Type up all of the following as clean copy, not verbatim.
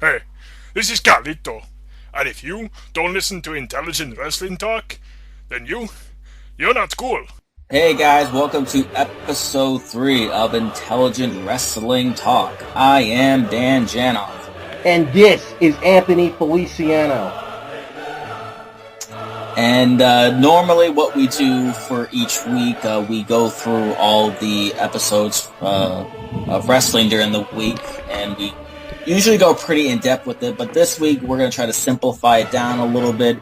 Hey, this is Carlito, and if you don't listen to intelligent wrestling talk, then you're not cool. Hey guys, welcome to episode 3 of Intelligent Wrestling Talk. I am Dan Janoff. And this is Anthony Feliciano. And normally what we do for each week, we go through all the episodes of wrestling during the week, and we usually go pretty in-depth with it, but this week we're going to try to simplify it down a little bit,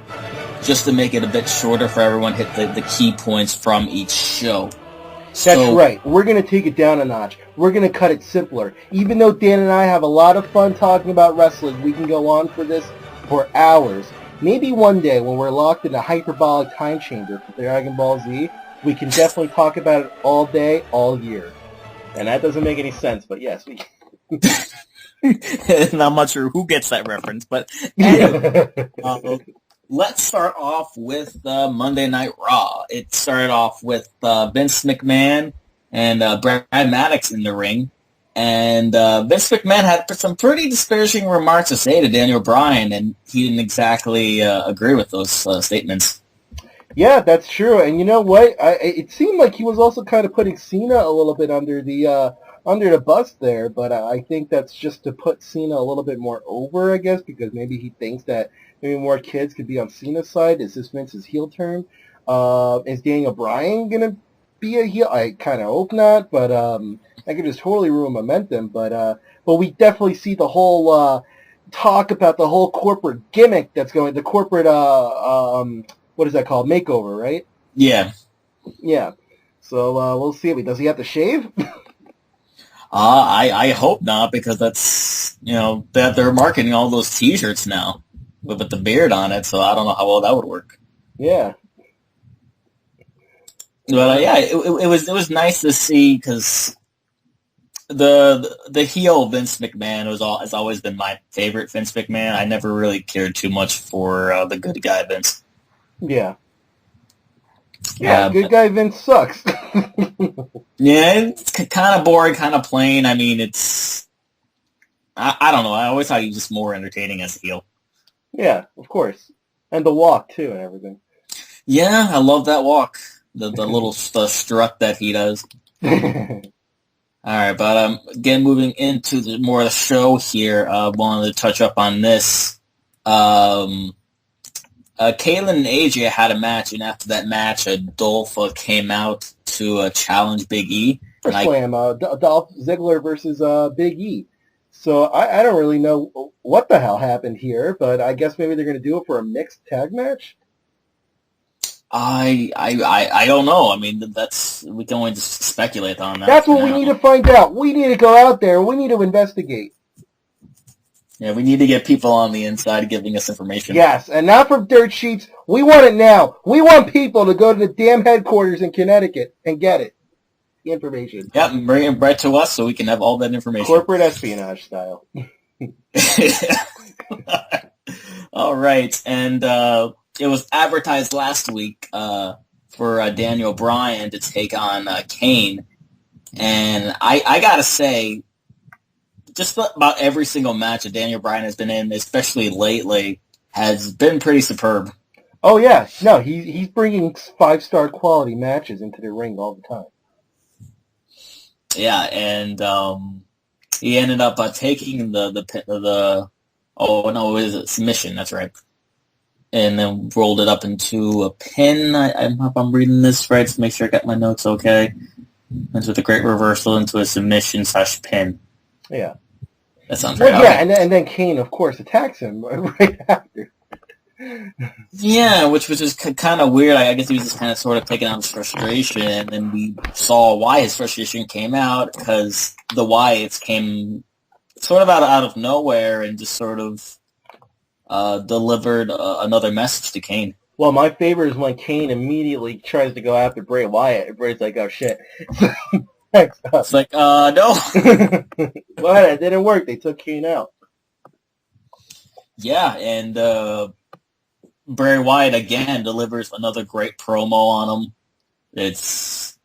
just to make it a bit shorter for everyone, hit the key points from each show. That's right. We're going to take it down a notch. We're going to cut it simpler. Even though Dan and I have a lot of fun talking about wrestling, we can go on for this for hours. Maybe one day when we're locked in a hyperbolic time chamber for Dragon Ball Z, we can definitely talk about it all day, all year. And that doesn't make any sense, but yes, we can. I'm not sure who gets that reference, but anyway. Let's start off with Monday Night Raw. It started off with Vince McMahon and Brad Maddox in the ring. And Vince McMahon had some pretty disparaging remarks to say to Daniel Bryan, and he didn't exactly agree with those statements. Yeah, that's true. And you know what? It seemed like he was also kind of putting Cena a little bit under the bus there, but I think that's just to put Cena a little bit more over, I guess, because maybe he thinks that maybe more kids could be on Cena's side. Is this Vince's heel turn? Is Daniel Bryan going to be a heel? I kind of hope not, but that could just totally ruin momentum. But we definitely see the whole talk about the whole corporate gimmick that's going, the corporate, what is that called? Makeover, right? Yeah. Yeah. So we'll see. Does he have to shave? I hope not, because that's, that they're marketing all those T-shirts now with the beard on it, so I don't know how well that would work. Yeah. But yeah, it was nice to see, because the heel Vince McMahon has always been my favorite Vince McMahon. I never really cared too much for the good guy Vince. Yeah. Yeah, good guy Vince sucks. Yeah, it's kind of boring, kind of plain. I mean, I don't know. I always thought he was just more entertaining as a heel. Yeah, of course. And the walk, too, and everything. Yeah, I love that walk. The little strut that he does. All right, but again, moving into more of the show here, wanted to touch up on this. Kayla and AJ had a match, and after that match, Dolph came out to challenge Big E. Slam, Dolph Ziggler versus Big E. So I don't really know what the hell happened here, but I guess maybe they're going to do it for a mixed tag match? I don't know. I mean, we can only just speculate on that. That's what we need to find out. We need to go out there. We need to investigate. Yeah, we need to get people on the inside giving us information. Yes, and not from dirt sheets. We want it now. We want people to go to the damn headquarters in Connecticut and get it. The information. Yeah, and bring it right to us so we can have all that information. Corporate espionage style. All right, and it was advertised last week for Daniel Bryan to take on Kane, and I gotta say, just about every single match that Daniel Bryan has been in, especially lately, has been pretty superb. Oh yeah, no, he's bringing 5-star quality matches into the ring all the time. Yeah, and he ended up taking the submission. That's right. And then rolled it up into a pin. I hope I'm reading this right to make sure I got my notes okay. Went with a great reversal into a submission/pin. Yeah. That sounds right. Well, yeah, okay. and then Kane, of course, attacks him right after. Yeah, which was just kind of weird. I guess he was just kind of sort of taking out his frustration, and then we saw why his frustration came out, because the Wyatts came sort of out of nowhere and just sort of delivered another message to Kane. Well, my favorite is when Kane immediately tries to go after Bray Wyatt, and Bray's like, oh, shit. Next up. It's like, no. Well, it didn't work. They took Kane out. Yeah, and Bray Wyatt, again, delivers another great promo on him. It's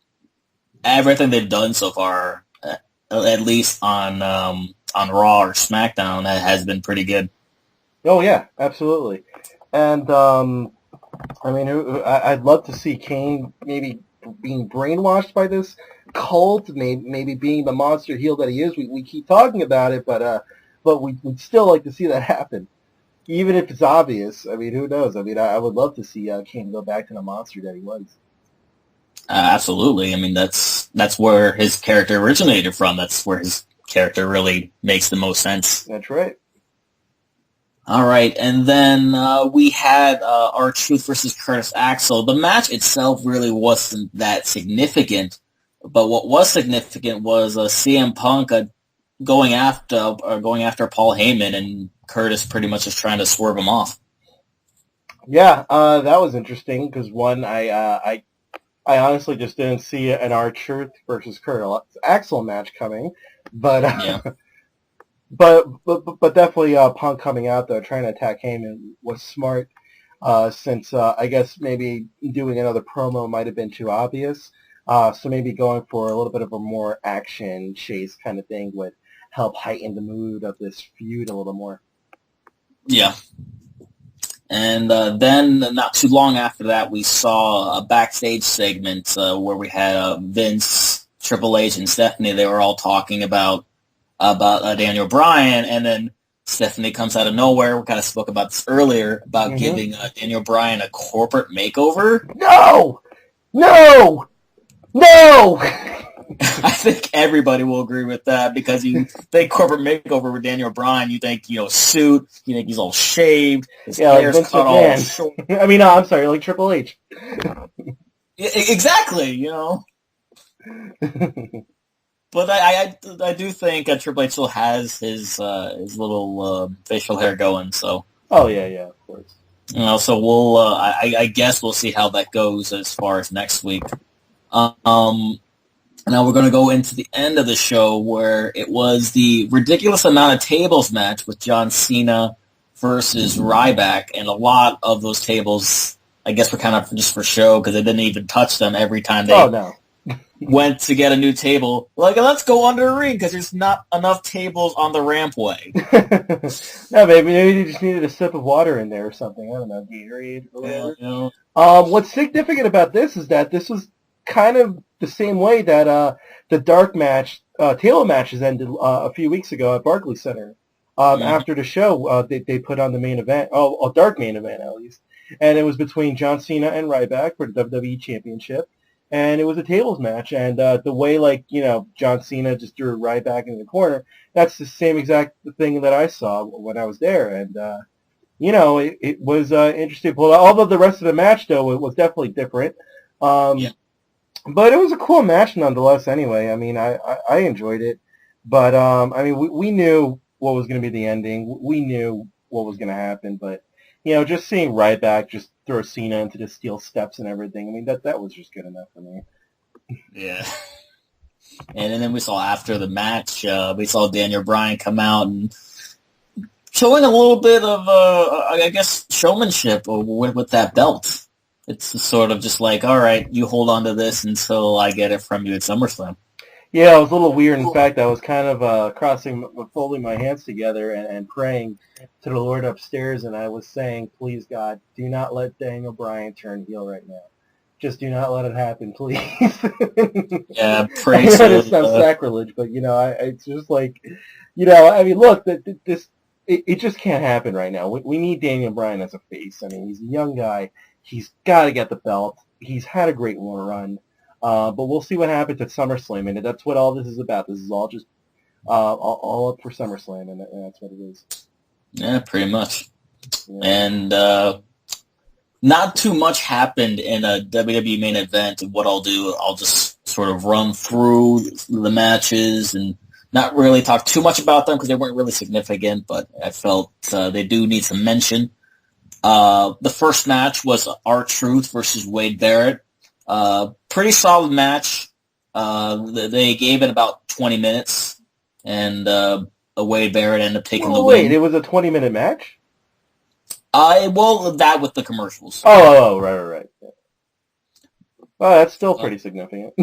everything they've done so far, at least on on Raw or SmackDown has been pretty good. Oh yeah, absolutely. And I mean, I'd love to see Kane maybe being brainwashed by this cult, maybe being the monster heel that he is. We keep talking about it, but we'd still like to see that happen, even if it's obvious. I mean, who knows? I mean, I would love to see Kane go back to the monster that he was. Absolutely. I mean, that's where his character originated from. That's where his character really makes the most sense. That's right. All right, and then we had R-Truth versus Curtis Axel. The match itself really wasn't that significant, but what was significant was CM Punk going after Paul Heyman, and Curtis pretty much just trying to swerve him off. Yeah, that was interesting because one, I honestly just didn't see an R-Truth versus Curtis Axel match coming, but Yeah. But definitely Punk coming out though, trying to attack Heyman was smart. Since I guess maybe doing another promo might have been too obvious. So maybe going for a little bit of a more action chase kind of thing would help heighten the mood of this feud a little more. Yeah. And then not too long after that, we saw a backstage segment where we had Vince, Triple H, and Stephanie. They were all talking about Daniel Bryan, and then Stephanie comes out of nowhere. We kind of spoke about this earlier, about giving Daniel Bryan a corporate makeover. No! I think everybody will agree with that, because you think corporate makeover with Daniel Bryan, you think, suit, you think he's all shaved, his hair's like cut all short. I mean, no, I'm sorry, like Triple H. Exactly, But I do think Triple H still has his little facial hair going. So. Oh yeah, of course. So we'll I guess we'll see how that goes as far as next week. Now we're going to go into the end of the show, where it was the ridiculous amount of tables match with John Cena versus Ryback, and a lot of those tables, I guess, were kind of just for show, because they didn't even touch them every time they went to get a new table. Like, let's go under a ring because there's not enough tables on the rampway. No, maybe they just needed a sip of water in there or something. I don't know, Gatorade or whatever. Yeah, What's significant about this is that this was kind of the same way that the dark match, table matches ended a few weeks ago at Barclays Center. After the show, they put on the main event, a dark main event at least, and it was between John Cena and Ryback for the WWE Championship. And it was a tables match, and the way, John Cena just threw Ryback in the corner, that's the same exact thing that I saw when I was there. And, it was interesting. Well, although the rest of the match, though, it was definitely different. But it was a cool match nonetheless anyway. I mean, I enjoyed it. But, we knew what was going to be the ending. We knew what was going to happen, but... just seeing Ryback just throw Cena into the steel steps and everything, I mean, that was just good enough for me. Yeah. And then we saw after the match, we saw Daniel Bryan come out and showing a little bit of, I guess, showmanship with that belt. It's sort of just like, all right, you hold on to this until I get it from you at SummerSlam. Yeah, it was a little weird. In fact, I was kind of folding my hands together and praying to the Lord upstairs, and I was saying, please, God, do not let Daniel Bryan turn heel right now. Just do not let it happen, please. Yeah, pray to. to. It's not sacrilege, but, it's just like, look, it just can't happen right now. We need Daniel Bryan as a face. I mean, he's a young guy. He's got to get the belt. He's had a great run. But we'll see what happens at SummerSlam, and that's what all this is about. This is all just all up for SummerSlam, and that's what it is. Yeah, pretty much. Yeah. And not too much happened in a WWE Main Event. What I'll do, I'll just sort of run through the matches and not really talk too much about them because they weren't really significant, but I felt they do need some mention. The first match was R-Truth versus Wade Barrett. Pretty solid match. They gave it about 20 minutes, and Wade Barrett ended up taking the win. Wait, it was a 20-minute match? Well, that with the commercials. Oh, right. Yeah. Well, that's still pretty significant.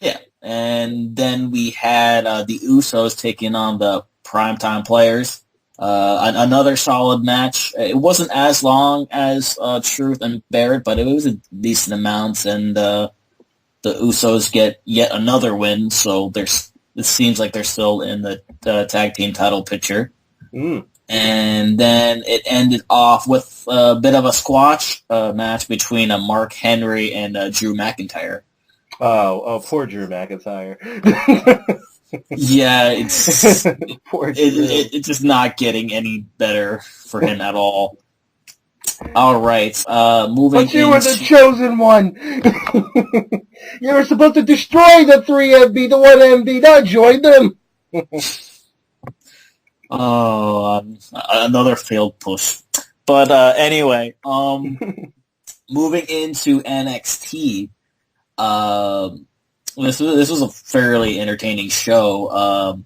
Yeah, and then we had the Usos taking on the primetime players. Another solid match. It wasn't as long as Truth and Barrett, but it was a decent amount, and the Usos get yet another win, so it seems like they're still in the tag team title picture. Mm. And then it ended off with a bit of a squash match between Mark Henry and Drew McIntyre. Oh, poor Drew McIntyre. Yeah, it's Poor Drew. it's just not getting any better for him at all. All right, moving. But you were the chosen one. You were supposed to destroy the 3MB, the 1MB, not join them. Another failed push. But anyway, moving into NXT, this was a fairly entertaining show.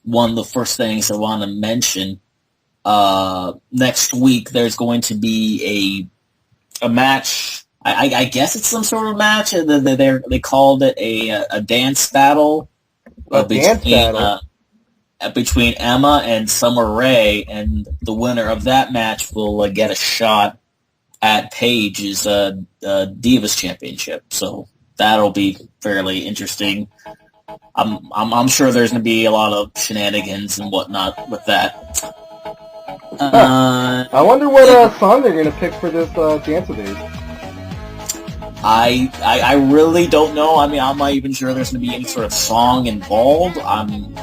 One of the first things I want to mention, next week there's going to be a match. I guess it's some sort of match. They called it a dance battle. Between Emma and Summer Rae, and the winner of that match will get a shot at Paige's Divas Championship. So that'll be fairly interesting. I'm sure there's going to be a lot of shenanigans and whatnot with that. I wonder what song they're going to pick for this dance of theirs. I really don't know. I mean, I'm not even sure there's going to be any sort of song involved. I'm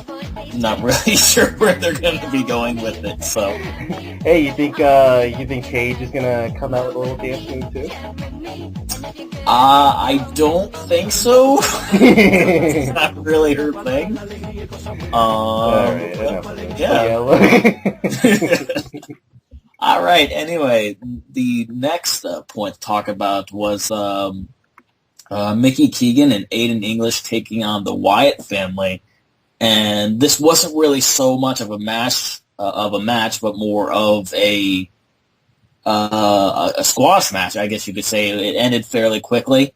not really sure where they're going to be going with it. So, hey, you think Paige is going to come out with a little dance move too? I don't think so. It's not really her thing. Alright, yeah. All right. Anyway, the next point to talk about was Mickey Keegan and Aiden English taking on the Wyatt family, and this wasn't really so much of a match, but more of a squash match, I guess you could say. It ended fairly quickly.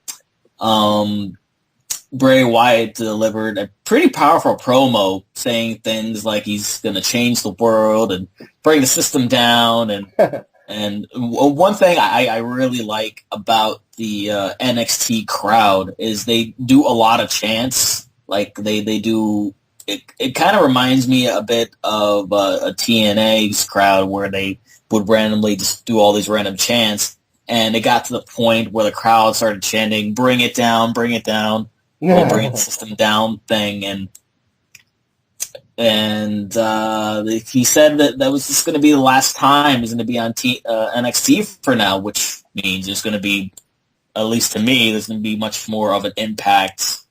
Bray Wyatt delivered a pretty powerful promo saying things like he's going to change the world and bring the system down. And one thing I really like about the NXT crowd is they do a lot of chants. Like they do, it kind of reminds me a bit of a TNA's crowd where they would randomly just do all these random chants. And it got to the point where the crowd started chanting, "Bring it down, bring it down." We'll bring the system down thing, and he said that was just going to be the last time he's going to be on NXT for now, which means there's going to be, at least to me, there's going to be much more of an impact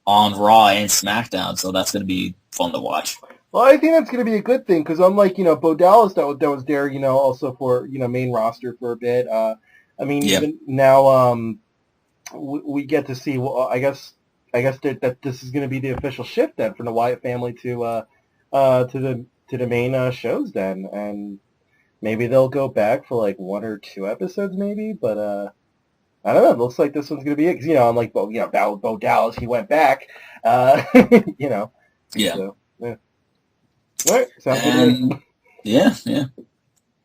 on Raw and SmackDown, so that's going to be fun to watch. Well, I think that's going to be a good thing, because unlike, Bo Dallas that was there, also for, main roster for a bit, even now we get to see, I guess that this is going to be the official shift then from the Wyatt family to the main shows then, and maybe they'll go back for like 1 or 2 episodes maybe, but I don't know. It looks like this one's going to be it because unlike Bo Dallas, he went back, Yeah. So, yeah. All right, sounds good. Yeah.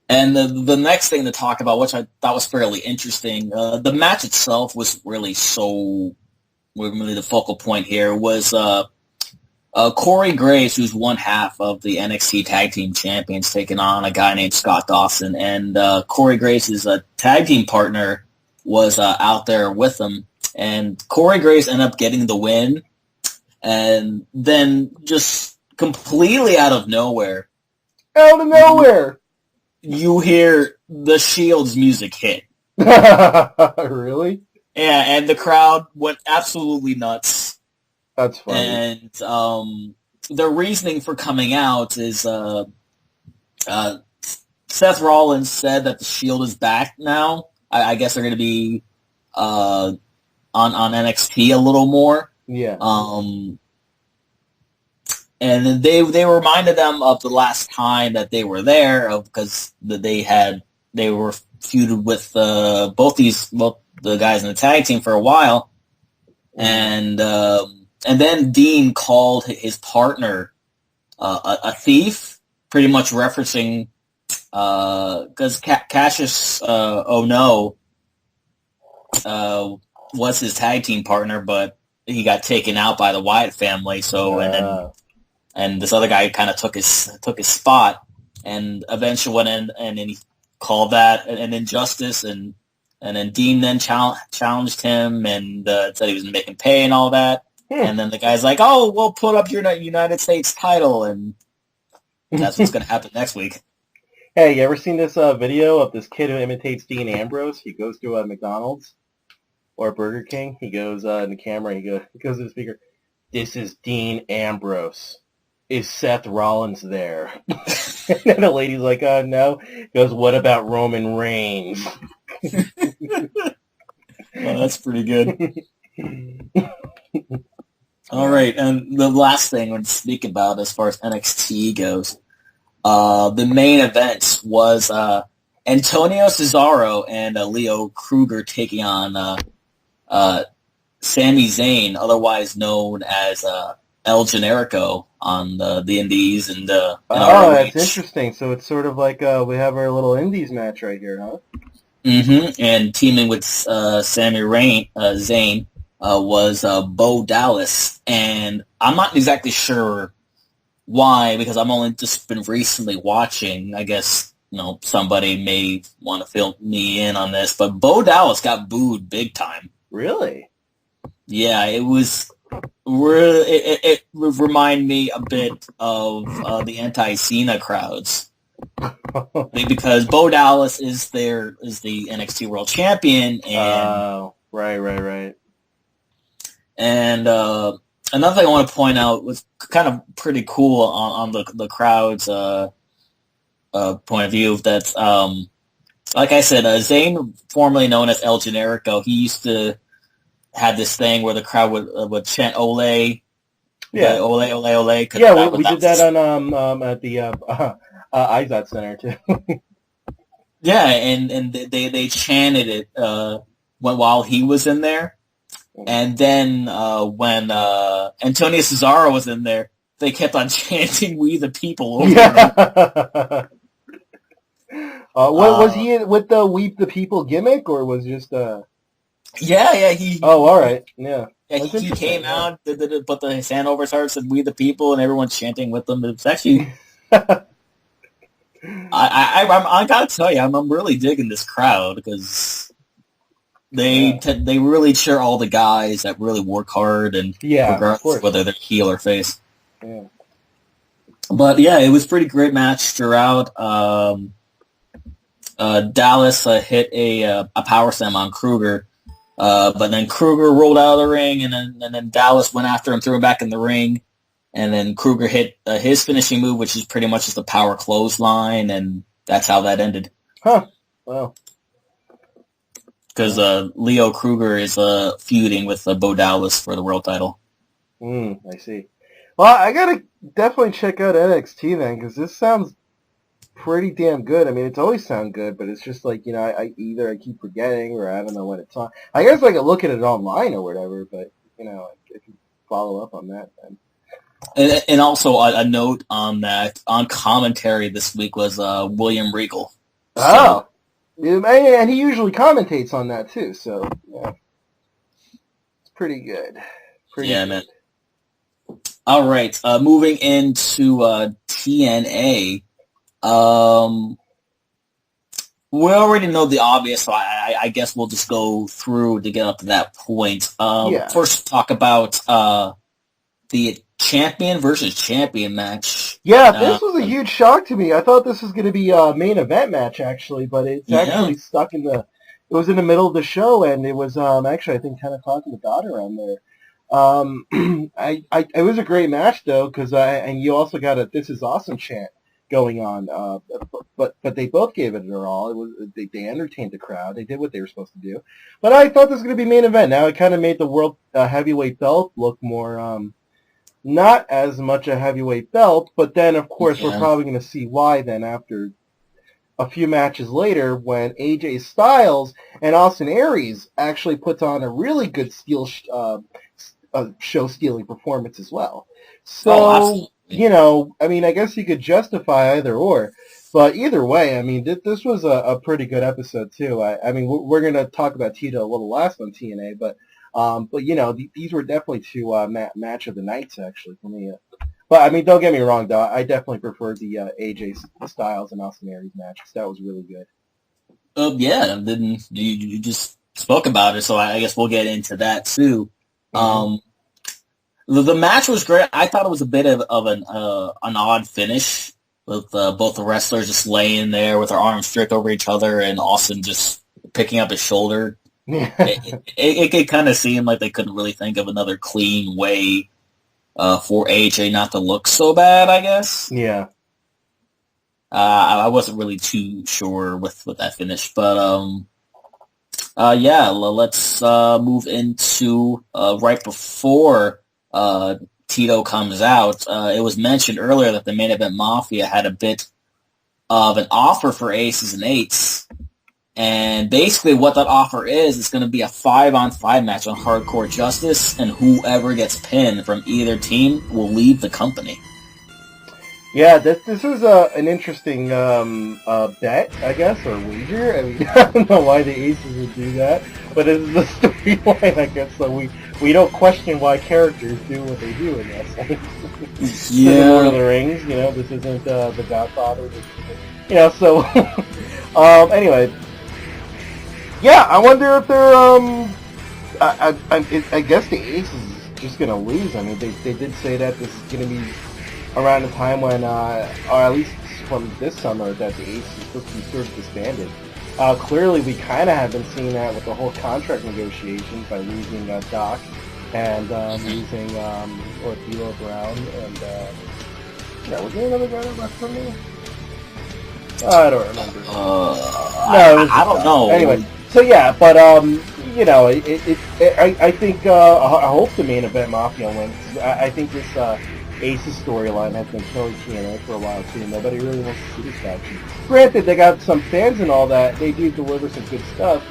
And the next thing to talk about, which I thought was fairly interesting, the match itself was really the focal point here, was Corey Graves, who's one half of the NXT Tag Team Champions, taking on a guy named Scott Dawson. And Corey Graves' tag team partner was out there with him. And Corey Graves ended up getting the win. And then just completely out of nowhere, you hear the Shield's music hit. Really? Yeah, and the crowd went absolutely nuts. That's funny. And their reasoning for coming out is Seth Rollins said that the Shield is back now. I guess they're going to be on NXT a little more. Yeah. And they reminded them of the last time that they were there, because they were feuded with both the guys in the tag team for a while, and then Dean called his partner a thief, pretty much referencing because Cassius Ono was his tag team partner, but he got taken out by the Wyatt family. So and this other guy kind of took his spot, and eventually went in and he called that an injustice, and then Dean then challenged him and said he was making pay and all that. And then the guy's like, "Oh, we'll put up your United States title," and that's what's going to happen next week. Hey, you ever seen this video of this kid who imitates Dean Ambrose? He goes to a McDonald's or Burger King. He goes in the camera. He goes to the speaker. "This is Dean Ambrose. Is Seth Rollins there?" And then the lady's like, no. He goes, "What about Roman Reigns?" Well, that's pretty good. All right, and the last thing I want to speak about as far as NXT goes, the main event was Antonio Cesaro and Leo Kruger taking on Sami Zayn, otherwise known as El Generico, on the Indies and that's interesting. So it's sort of like we have our little Indies match right here, huh? Mm-hmm. And teaming with Sami Zayn was Bo Dallas, and I'm not exactly sure why, because I'm only just been recently watching. I guess somebody may want to fill me in on this, but Bo Dallas got booed big time. Really? Yeah, it was. It would remind me a bit of the anti-Cena crowds, because Bo Dallas is the NXT World Champion, and right. And another thing I want to point out was kind of pretty cool on the crowd's point of view. That's like I said, Zayn, formerly known as El Generico, he used to have this thing where the crowd would chant "Ole," yeah, "Ole, Ole, Ole." Yeah, we did that on at the IZOT Center too. Yeah, and they chanted it while he was in there. And then when Antonio Cesaro was in there, they kept on chanting "We the People" over and over. Was he with the "We the People" gimmick, or was just Yeah. He. Oh, all right. Yeah. He came out, put his hand over his heart, said "We the People," and everyone's chanting with them. It's actually. I gotta tell you, I'm really digging this crowd, because they really cheer all the guys that really work hard, and regardless of whether they're heel or face. Yeah. But yeah, it was a pretty great match throughout. Dallas hit a power slam on Kruger, but then Kruger rolled out of the ring, and then Dallas went after him, threw him back in the ring. And then Kruger hit his finishing move, which is pretty much just a power clothesline, and that's how that ended. Huh. Wow. Because Leo Kruger is feuding with Bo Dallas for the world title. I see. Well, I gotta definitely check out NXT then, because this sounds pretty damn good. I mean, it's always sound good, but it's just like, I either I keep forgetting, or I don't know when it's on. I guess I could look at it online or whatever, but, I can follow up on that then. And also a note on that, on commentary this week was William Regal. Oh, and he usually commentates on that too, so yeah, it's pretty good. Pretty good. Man. All right, moving into TNA. We already know the obvious, so I guess we'll just go through to get up to that point. First, talk about the champion versus champion match. Yeah, this was a huge shock to me. I thought this was going to be a main event match, actually, but it's actually stuck in the... It was in the middle of the show, and it was actually, I think, 10 o'clock in the dot around there. It was a great match, though, because and you also got a "This is awesome" chant going on, but they both gave it their all. It was they entertained the crowd. They did what they were supposed to do. But I thought this was going to be main event. Now it kind of made the world heavyweight belt look more... not as much a heavyweight belt, but then, of course, we're probably going to see why then after a few matches later, when AJ Styles and Austin Aries actually puts on a really good show-stealing performance as well. So, you know, I mean, I guess you could justify either or. But either way, I mean, this was a pretty good episode too. I mean, we're going to talk about Tito a little last on TNA, but you know, these were definitely two match of the nights actually for me. But I mean, don't get me wrong though, I definitely prefer the AJ Styles and Austin Aries matches. That was really good. Yeah, then you just spoke about it, so I guess we'll get into that too. Mm-hmm. The match was great. I thought it was a bit of an odd finish with both the wrestlers just laying there with their arms stripped over each other and Austin just picking up his shoulder. It kind of seemed like they couldn't really think of another clean way for AJ not to look so bad, I guess. Yeah. I wasn't really too sure with that finish, but yeah, let's move into right before Tito comes out. It was mentioned earlier that the Main Event Mafia had a bit of an offer for Aces and Eights, and basically what that offer is going to be a 5-on-5 match on Hardcore Justice, and whoever gets pinned from either team will leave the company. Yeah, this is an interesting bet, I guess, or wager. I mean, I don't know why the Aces would do that, but it's the storyline, I guess, so we don't question why characters do what they do in wrestling. Yeah. Lord of the Rings, you know, this isn't The Godfather. You know, so, anyway. Yeah, I wonder if they're, I guess the Aces is just going to lose. I mean, they did say that this is going to be around the time when, or at least from this summer, that the Aces is supposed to be sort of disbanded. Clearly, we kind of have been seeing that with the whole contract negotiations by losing Doc and losing Ortilo Brown and yeah, was there another guy that left from me? I don't remember. No, I don't know. Anyway, so yeah, but you know, I think I hope the Main Event Mafia wins. I think this Aces storyline has been killing TNA for a while too. Nobody really wants to see this faction. Granted, they got some fans and all that. They do deliver some good stuff,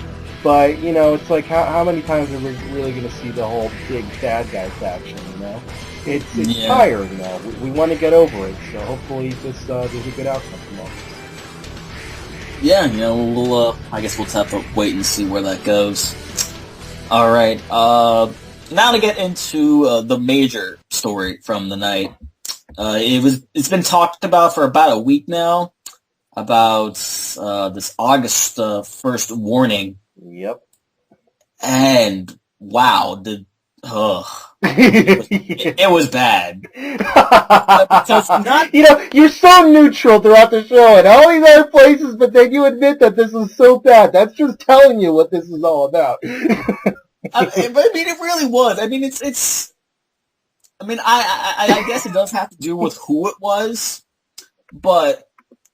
but you know, it's like how many times are we really going to see the whole big bad guy faction? You know, it's tiring now. We want to get over it. So hopefully, there's a good outcome from all this. Yeah, you know, we'll I guess we'll have to wait and see where that goes. All right. Now to get into the major story from the night. It's been talked about for about a week now about this August 1st warning. Yep. And wow, it was bad. Because you know, you're so neutral throughout the show and all these other places, but then you admit that this is so bad. That's just telling you what this is all about. I mean, it really was. I mean, it's. I mean, I guess it does have to do with who it was, but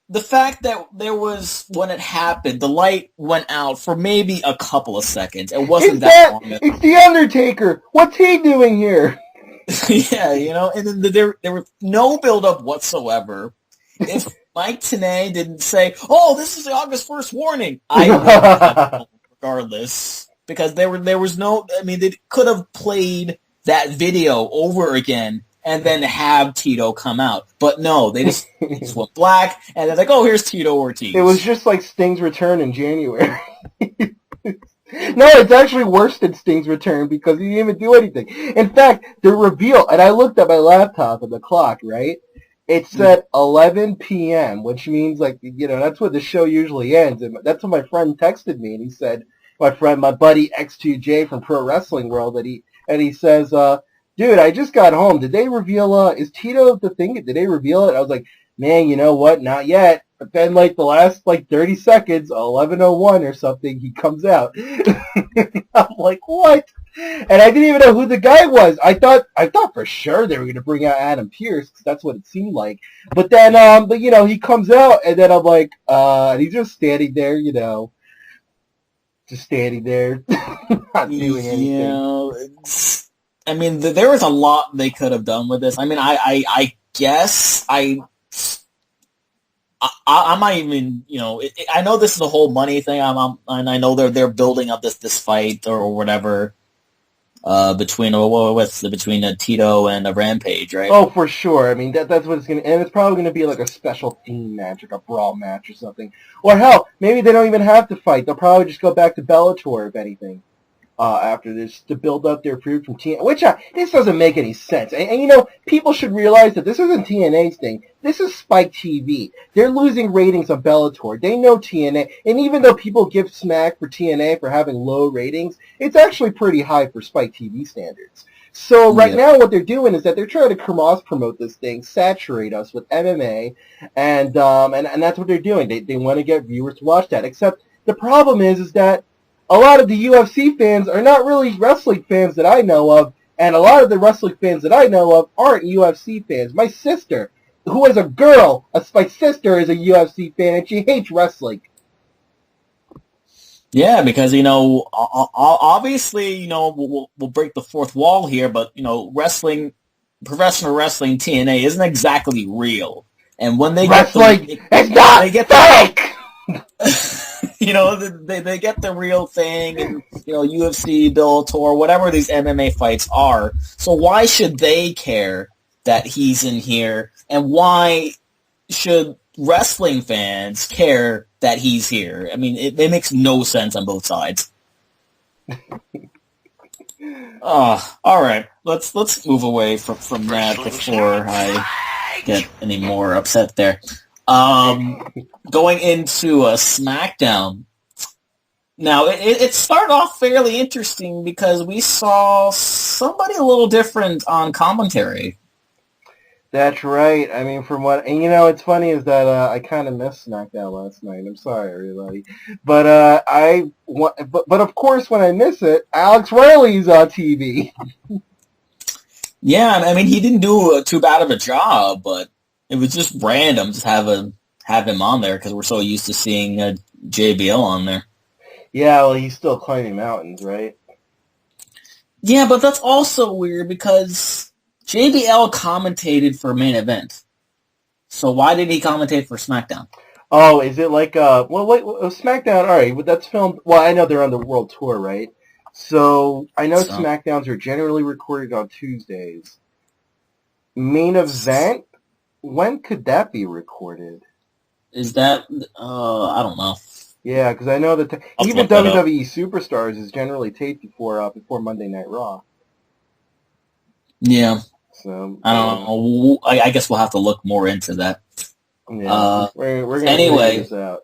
the fact that there was, when it happened, the light went out for maybe a couple of seconds. It wasn't that long. It's The Undertaker. What's he doing here? Yeah, you know, and then there was no build-up whatsoever. If Mike Tenay didn't say, "Oh, this is the August 1st warning," I would have regardless. Because there was no, I mean, they could have played that video over again and then have Tito come out. But no, they just went black, and they're like, oh, here's Tito Ortiz. It was just like Sting's return in January. No, it's actually worse than Sting's return because he didn't even do anything. In fact, the reveal, and I looked at my laptop at the clock, right? It said 11 p.m., which means, like, you know, that's when the show usually ends. And that's when my friend texted me, and he said, my buddy X2J from Pro Wrestling World, and he says, dude, I just got home. Did they reveal, is Tito the thing? Did they reveal it? I was like, man, you know what? Not yet. But then, like, the last, 30 seconds, 11:01 or something, he comes out. I'm like, what? And I didn't even know who the guy was. I thought for sure they were going to bring out Adam Pearce, because that's what it seemed like. But then, you know, he comes out, and then I'm like, and he's just standing there, you know. Just standing there, not doing anything. You know, I mean, there was a lot they could have done with this. I mean, I guess I might even, you know, I know this is the whole money thing. And I know they're building up this fight or whatever. between Tito and Rampage, right? Oh, for sure. I mean, that's what it's going to... And it's probably going to be like a special theme match, like a brawl match or something. Or hell, maybe they don't even have to fight. They'll probably just go back to Bellator, if anything, after this, to build up their feud from TNA. Which, this doesn't make any sense. And, people should realize that this isn't TNA's thing. This is Spike TV. They're losing ratings on Bellator. They know TNA. And even though people give smack for TNA for having low ratings, it's actually pretty high for Spike TV standards. So right now what they're doing is that they're trying to cross-promote this thing, saturate us with MMA, and that's what they're doing. They want to get viewers to watch that. Except the problem is that a lot of the UFC fans are not really wrestling fans that I know of, and a lot of the wrestling fans that I know of aren't UFC fans. My sister, who is a girl, my sister is a UFC fan, and she hates wrestling. Yeah, because, obviously, we'll break the fourth wall here, but, professional wrestling TNA isn't exactly real. And when they it's not fake! They get the real thing, and, UFC, Bellator, whatever these MMA fights are. So why should they care that he's in here? And why should wrestling fans care that he's here? I mean, it makes no sense on both sides. All right. Let's move away from that before I get any more upset there. Going into a SmackDown. Now, it started off fairly interesting because we saw somebody a little different on commentary. That's right. I mean, it's funny is that I kind of missed SmackDown last night. I'm sorry, everybody, but but of course, when I miss it, Alex Riley's on TV. Yeah, I mean, he didn't do too bad of a job, but it was just random to have him on there because we're so used to seeing JBL on there. Yeah, well, he's still climbing mountains, right? Yeah, but that's also weird because JBL commentated for Main Event. So why did he commentate for SmackDown? Oh, is it like, SmackDown, alright, but that's filmed, well, I know they're on the world tour, right? So, I know SmackDowns are generally recorded on Tuesdays. Main Event, when could that be recorded? Is that, I don't know. Yeah, because I know that, even WWE Superstars is generally taped before Monday Night Raw. Yeah. So I don't know. I guess we'll have to look more into that. Yeah, we're going to figure this out.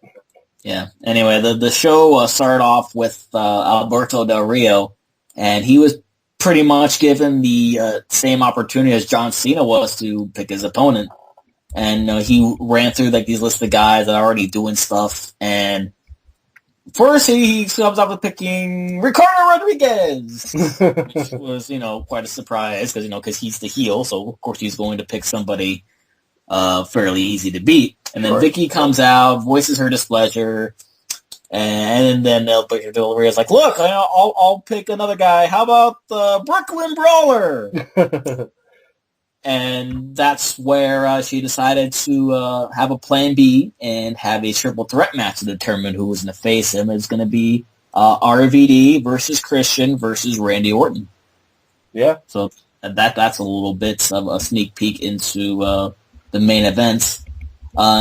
Yeah. Anyway, the show started off with Alberto Del Rio, and he was pretty much given the same opportunity as John Cena was to pick his opponent. And he ran through like these list of guys that are already doing stuff. And first he comes up with picking Ricardo Rodriguez, which was, quite a surprise because he's the heel. So, of course, he's going to pick somebody fairly easy to beat. And then Vicky comes out, voices her displeasure. And then Del Rio's like, look, I'll pick another guy. How about the Brooklyn Brawler? And that's where she decided to have a plan B and have a triple threat match to determine who was going to face him. It's going to be RVD versus Christian versus Randy Orton. Yeah. So that's a little bit of a sneak peek into the main event.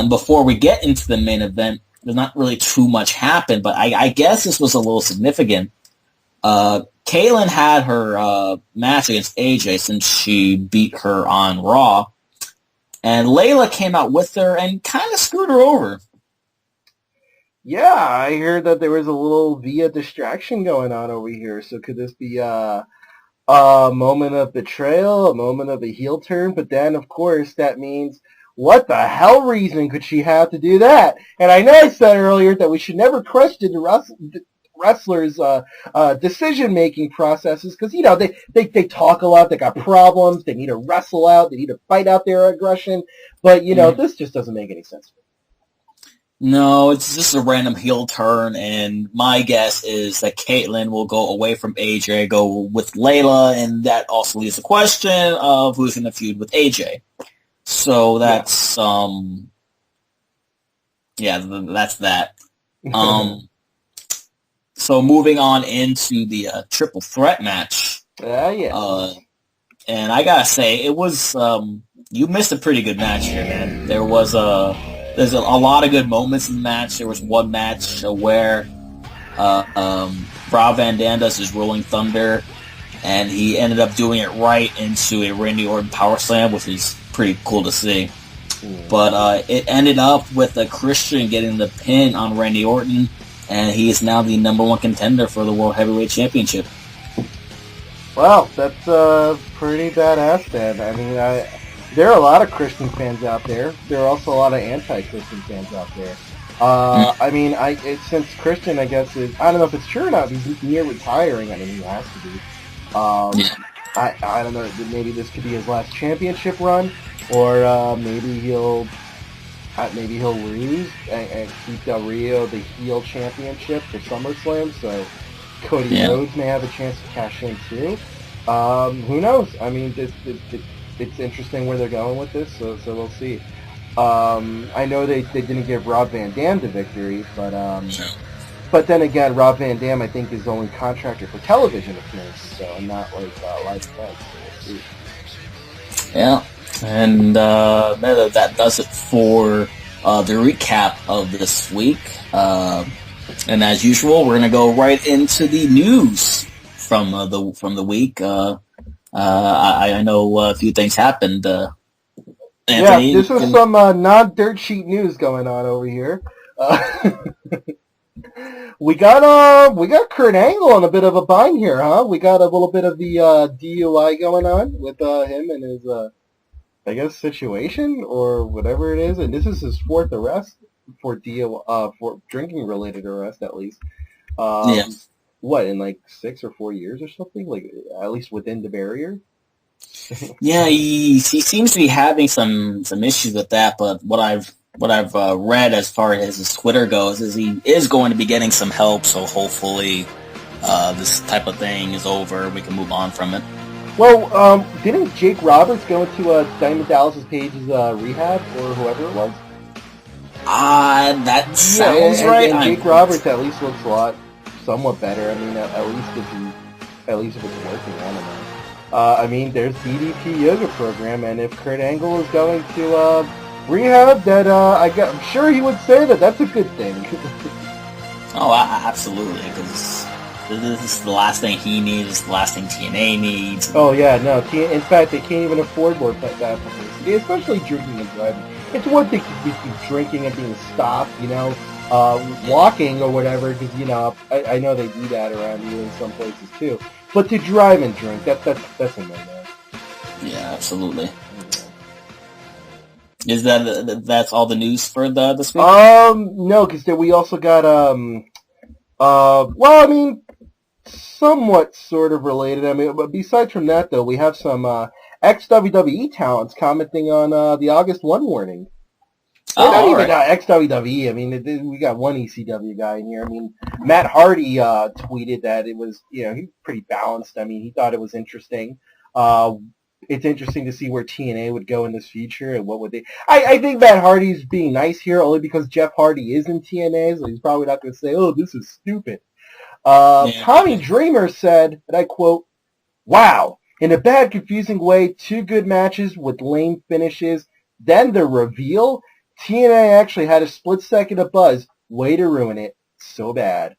Before we get into the main event, there's not really too much happened, but I guess this was a little significant. Kaitlyn had her match against AJ since she beat her on Raw, and Layla came out with her and kind of screwed her over. Yeah, I heard that there was a little Via distraction going on over here, so could this be a moment of betrayal, a moment of a heel turn? But then, of course, that means, what the hell reason could she have to do that? And I know I said earlier that we should never question the wrestlers' decision-making processes because, they talk a lot, they got problems, they need to wrestle out, they need to fight out their aggression, but, this just doesn't make any sense. No, it's just a random heel turn, and my guess is that Kaitlyn will go away from AJ, go with Layla, and that also leaves the question of who's going to feud with AJ. So that's, that's that. So moving on into the triple threat match, Yeah. And I gotta say, it was you missed a pretty good match here, man. There's a lot of good moments in the match. There was one match where Rob Van Dam does his Rolling Thunder, and he ended up doing it right into a Randy Orton power slam, which is pretty cool to see. But it ended up with Christian getting the pin on Randy Orton, and he is now the #1 contender for the World Heavyweight Championship. Wow, that's pretty badass, then. I mean, there are a lot of Christian fans out there. There are also a lot of anti-Christian fans out there. I mean, since Christian, I guess, I don't know if it's true or not, he's near retiring. I mean, he has to be. I don't know, maybe this could be his last championship run, or maybe he'll lose and keep Del Rio the heel championship for SummerSlam, so Cody Rhodes may have a chance to cash in too. Who knows? I mean, it's interesting where they're going with this, so we'll see. I know they didn't give Rob Van Dam the victory, but then again, Rob Van Dam, I think, is only contracted for television appearances, so not like live events. So we'll see. Yeah, and that does it for the recap of this week. And as usual, we're gonna go right into the news from the week. I know a few things happened. Anthony, this was some non-dirt sheet news going on over here. We got Kurt Angle on a bit of a bind here, huh? We got a little bit of the DUI going on with him and his I guess situation or whatever it is, and this is his fourth arrest for for drinking related arrest at least. What, in like 6 or 4 years or something? Like at least within the barrier. Yeah, he seems to be having some issues with that, but what I've read as far as his Twitter goes is he is going to be getting some help, so hopefully this type of thing is over. We can move on from it. Well, didn't Jake Roberts go into Diamond Dallas Page's rehab or whoever it was? That sounds right. And Jake Roberts at least looks a lot somewhat better. I mean, at least if it's working, I don't know. I mean, there's DDP yoga program, and if Kurt Angle is going to rehab, that I'm sure he would say that that's a good thing. Oh, absolutely, because this is the last thing he needs. It's the last thing TNA needs. Oh yeah, no. In fact, they can't even afford more that publicity, especially drinking and driving. It's one thing to be drinking and being stopped, walking or whatever, because I know they do that around here in some places too. But to drive and drink, that's a no-no. Yeah, absolutely. Is that's all the news for this week? No, because we also got well, I mean, somewhat sort of related. I mean, but besides from that, though, we have some ex-WWE talents commenting on the August 1 warning. They're not even ex-WWE. I mean, we got one ECW guy in here. I mean, Matt Hardy tweeted that it was, he's pretty balanced. I mean, he thought it was interesting. It's interesting to see where TNA would go in this future and what would they... I think Matt Hardy's being nice here only because Jeff Hardy is in TNA, so he's probably not going to say, oh, this is stupid. Tommy Dreamer said, and I quote, "Wow, in a bad, confusing way, 2 good matches with lame finishes, then the reveal? TNA actually had a split second of buzz. Way to ruin it. So bad."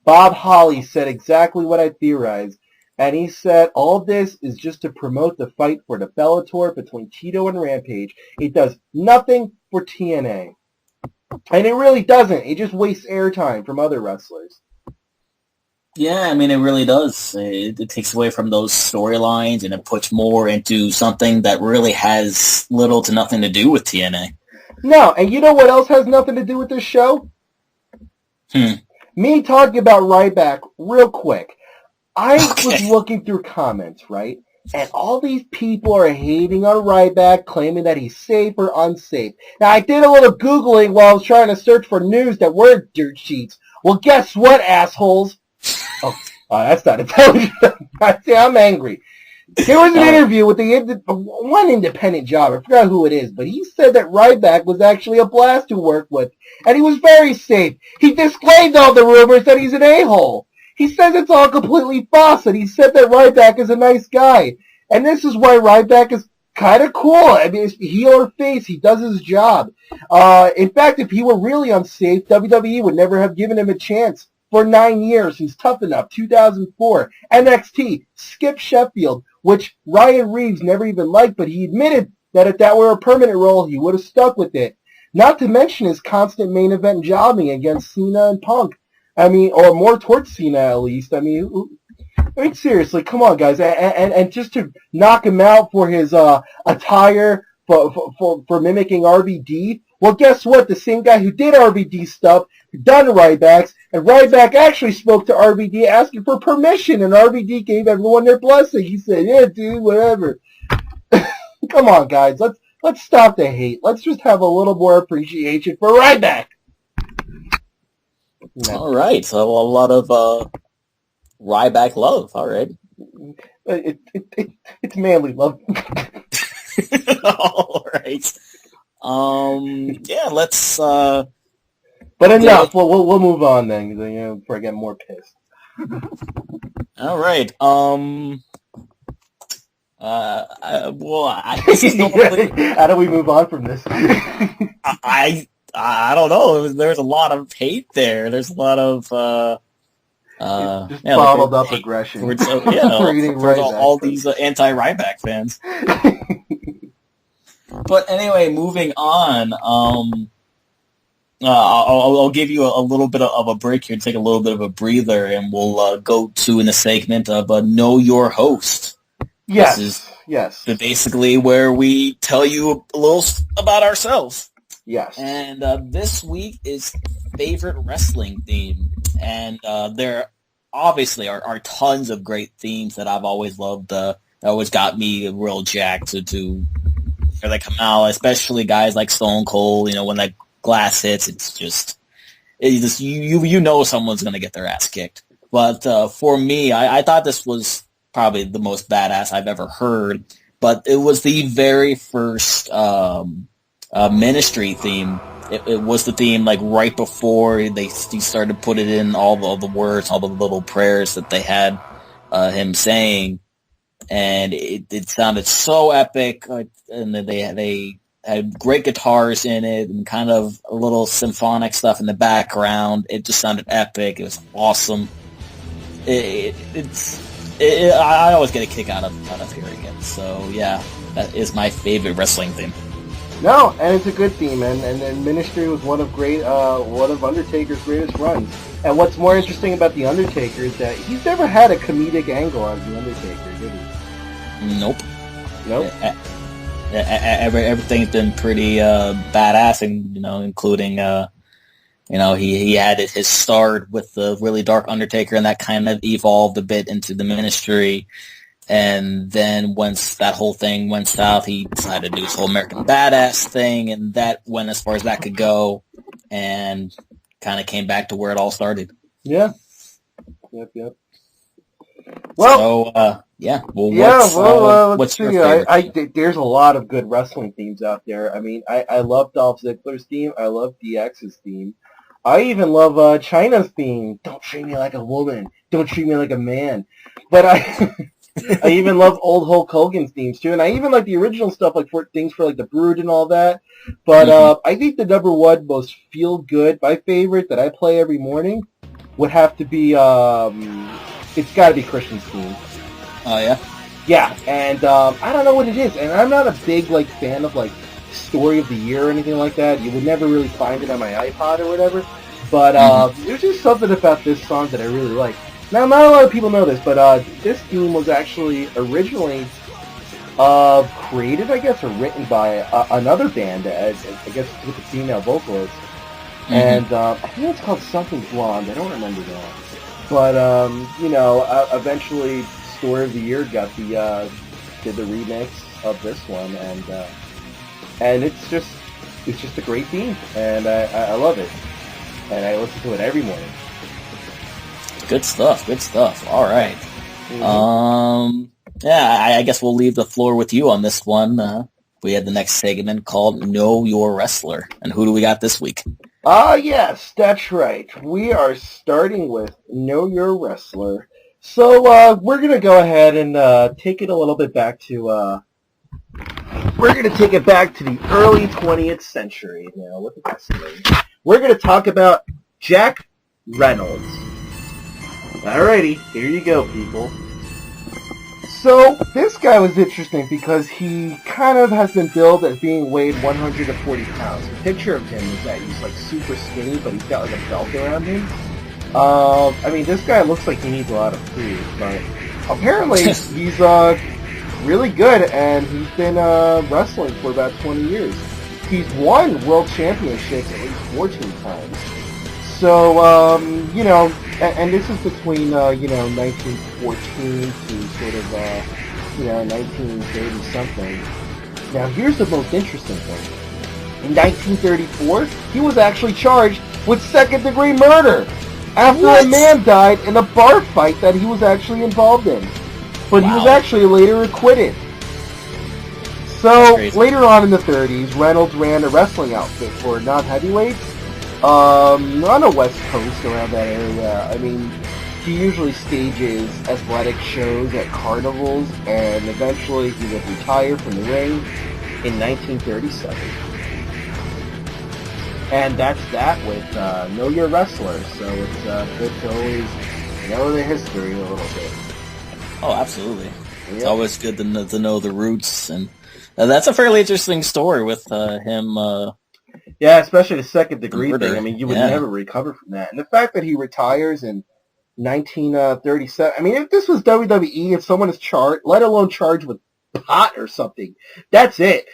Bob Holly said exactly what I theorized, and he said all this is just to promote the fight for the Bellator between Tito and Rampage. It does nothing for TNA. And it really doesn't. It just wastes airtime from other wrestlers. Yeah, I mean, it really does. It takes away from those storylines, and it puts more into something that really has little to nothing to do with TNA. No, and you know what else has nothing to do with this show? Me talking about Ryback real quick. I was looking through comments, right? And all these people are hating on Ryback, claiming that he's safe or unsafe. Now, I did a little Googling while I was trying to search for news that weren't dirt sheets. Well, guess what, assholes? Oh, that's not intelligent. See, I'm angry. There was an interview with one independent job. I forgot who it is, but he said that Ryback was actually a blast to work with, and he was very safe. He disclaimed all the rumors that he's an a-hole. He says it's all completely false, and he said that Ryback is a nice guy. And this is why Ryback is kind of cool. I mean, it's heel or face, he does his job. In fact, if he were really unsafe, WWE would never have given him a chance. For 9 years, he's tough enough. 2004, NXT, Skip Sheffield, which Ryan Reeves never even liked, but he admitted that if that were a permanent role, he would have stuck with it. Not to mention his constant main event jobbing against Cena and Punk. I mean, or more towards Cena at least. I mean, seriously, come on, guys. And just to knock him out for his attire, for mimicking RVD, well, guess what? The same guy who did RVD stuff done Ryback's, and Ryback actually spoke to RVD asking for permission, and RVD gave everyone their blessing. He said, yeah, dude, whatever. Come on, guys. Let's stop the hate. Let's just have a little more appreciation for Ryback. All right. So a lot of Ryback love. All right. It's manly love. All right. Yeah, let's but enough. We'll move on then, before I get more pissed. All right. This is how do we move on from this? I don't know. There's a lot of hate there. There's a lot of just bottled up aggression. For all these anti-Ryback fans. But anyway, moving on. I'll give you a little bit of a break here, take a little bit of a breather, and we'll go to in a segment of Know Your Host. Yes. This is basically where we tell you a little about ourselves. Yes. And this week is favorite wrestling theme, and there obviously are tons of great themes that I've always loved. That always got me real jacked to for they come out, especially guys like Stone Cold. When that glass hits, it's just you know someone's gonna get their ass kicked. But for me, I thought this was probably the most badass I've ever heard. But it was the very first Ministry theme. It was the theme like right before they started to put it in all the words, all the little prayers that they had him saying. And it sounded so epic, and they had great guitars in it, and kind of a little symphonic stuff in the background. It just sounded epic. It was awesome. I always get a kick out of hearing it. So yeah, that is my favorite wrestling theme. No, and it's a good theme, and Ministry was one of Undertaker's greatest runs. And what's more interesting about The Undertaker is that he's never had a comedic angle on The Undertaker, did he? Nope. Nope. Everything's been pretty badass, and including he had his start with the really dark Undertaker, and that kind of evolved a bit into the Ministry. And then once that whole thing went south, he decided to do his whole American Badass thing, and that went as far as that could go, and kind of came back to where it all started. Yeah. Yep. Well, what's your favorite? There's a lot of good wrestling themes out there. I mean, I love Dolph Ziggler's theme. I love DX's theme. I even love Chyna's theme. Don't treat me like a woman. Don't treat me like a man. But I even love old Hulk Hogan's themes too, and I even like the original stuff, like for things for like the Brood and all that. But I think the number one most feel good, my favorite that I play every morning, would have to be it's got to be Christian's theme. Oh yeah. Yeah, and I don't know what it is, and I'm not a big fan of Story of the Year or anything like that. You would never really find it on my iPod or whatever. But there's just something about this song that I really like. Now, not a lot of people know this, but this theme was actually originally created, I guess, or written by another band, I guess with a female vocalist. And I think it's called Something Blonde. I don't remember that. But, eventually Story of the Year got did the remix of this one, and it's just a great theme, and I love it. And I listen to it every morning. Good stuff. All right. I guess we'll leave the floor with you on this one. We had the next segment called Know Your Wrestler. And who do we got this week? Yes, that's right. We are starting with Know Your Wrestler. So, we're going to go ahead and take it a little bit back to, we're going to take it back to the early 20th century now with wrestling. We're going to talk about Jack Reynolds. Alrighty, here you go, people. So, this guy was interesting because he kind of has been billed as being weighed 140 pounds. The picture of him is that he's like super skinny, but he's got like a belt around him. I mean, this guy looks like he needs a lot of food, but apparently he's really good, and he's been wrestling for about 20 years. He's won world championships at least 14 times. So, you know, and this is between, you know, 1914 to sort of, you know, 1930-something. Now, here's the most interesting thing. In 1934, he was actually charged with second-degree murder after a man died in a bar fight that he was actually involved in. But he was actually later acquitted. So, later on in the 30s, Reynolds ran a wrestling outfit for non-heavyweights. On the West Coast, around that area. I mean, he usually stages athletic shows at carnivals, and eventually he would retire from the ring in 1937. And that's that with Know Your Wrestler, so it's good to always know the history a little bit. Oh, absolutely. Yep. It's always good to know the roots, and that's a fairly interesting story with him... Yeah, especially the second degree thing. I mean, you would never recover from that. And the fact that he retires in 1937, I mean, if this was WWE, if someone is charged, let alone charged with pot or something, that's it.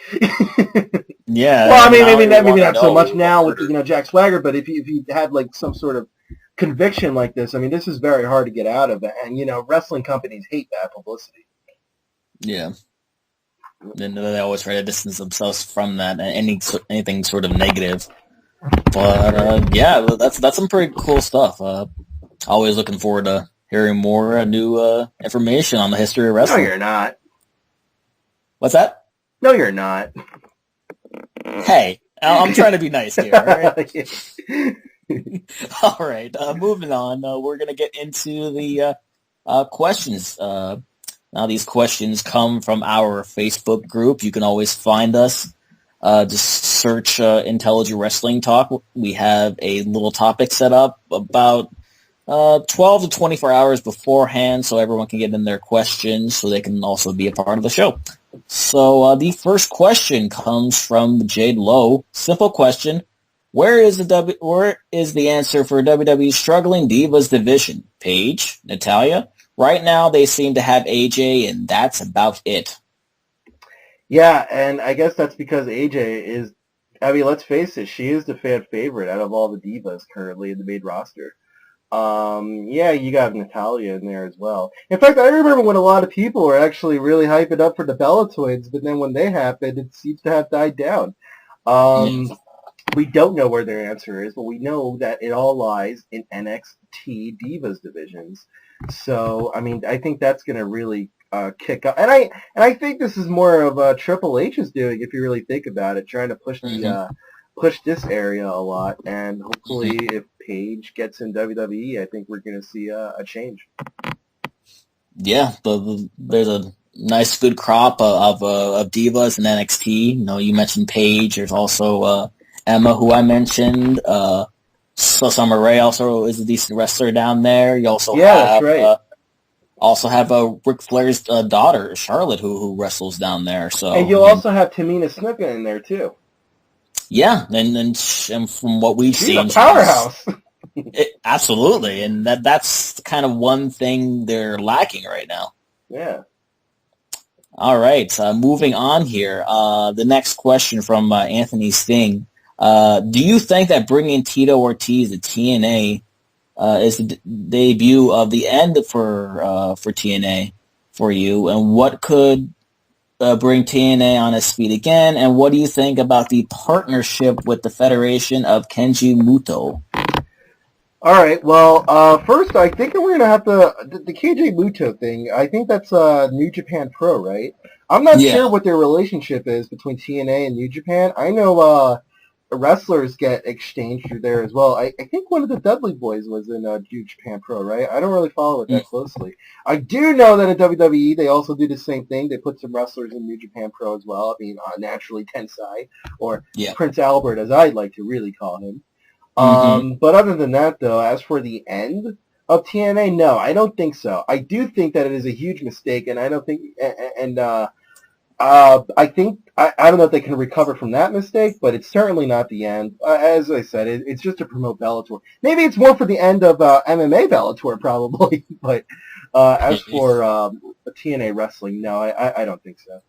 Yeah. Well, I mean, maybe not so much now with, you know, Jack Swagger, but if you had, like, some sort of conviction like this, I mean, this is very hard to get out of. And, you know, wrestling companies hate bad publicity. Yeah. And they always try to distance themselves from that, anything sort of negative. But yeah, that's some pretty cool stuff. Always looking forward to hearing more new information on the history of wrestling. No, you're not. What's that? No, you're not. Hey, I'm trying to be nice here. All right. All right. Moving on. We're gonna get into the questions. Now, these questions come from our Facebook group. You can always find us. Just search Intelligent Wrestling Talk. We have a little topic set up about 12 to 24 hours beforehand so everyone can get in their questions so they can also be a part of the show. So the first question comes from Jade Lowe. Simple question. Where is the answer for WWE's struggling Divas division? Paige? Natalya? Right now, they seem to have AJ, and that's about it. Yeah, and I guess that's because AJ is, I mean, let's face it, she is the fan favorite out of all the divas currently in the main roster. Yeah, you got Natalya in there as well. In fact, I remember when a lot of people were actually really hyping up for the Bella Twins, but then when they happened, it seems to have died down. We don't know where their answer is, but we know that it all lies in NXT Divas divisions. So, I mean, I think that's going to really kick up. And I think this is more of Triple H's doing, if you really think about it, trying to push push this area a lot. And hopefully, if Paige gets in WWE, I think we're going to see a change. Yeah, there's a nice, good crop of divas in NXT. You know, you mentioned Paige. There's also Emma, who I mentioned. So Summer Rae also is a decent wrestler down there. You also have Ric Flair's daughter, Charlotte, who wrestles down there. So, and you'll also have Tamina Snuka in there too. Yeah, and from what we've seen, she's a powerhouse. Absolutely, and that's kind of one thing they're lacking right now. Yeah. All right, moving on here. The next question from Anthony Sting. Do you think that bringing Tito Ortiz to TNA is the debut of the end for TNA for you? And what could bring TNA on its feet again? And what do you think about the partnership with the Federation of Kenji Muto? All right. Well, first, I think that we're gonna have the KJ Muto thing. I think that's New Japan Pro, right? I'm not sure what their relationship is between TNA and New Japan. I know wrestlers get exchanged through there as well. I think one of the Dudley Boys was in New Japan Pro, right? I don't really follow it that closely. I do know that in WWE they also do the same thing. They put some wrestlers in New Japan Pro as well. I mean, naturally Tensai, or Prince Albert, as I'd like to really call him. But other than that, though, as for the end of TNA, no, I don't think so. I do think that it is a huge mistake, and I don't think, I think, I don't know if they can recover from that mistake, but it's certainly not the end. As I said, it's just to promote Bellator. Maybe it's more for the end of MMA Bellator, probably, but as for TNA wrestling, no, I don't think so.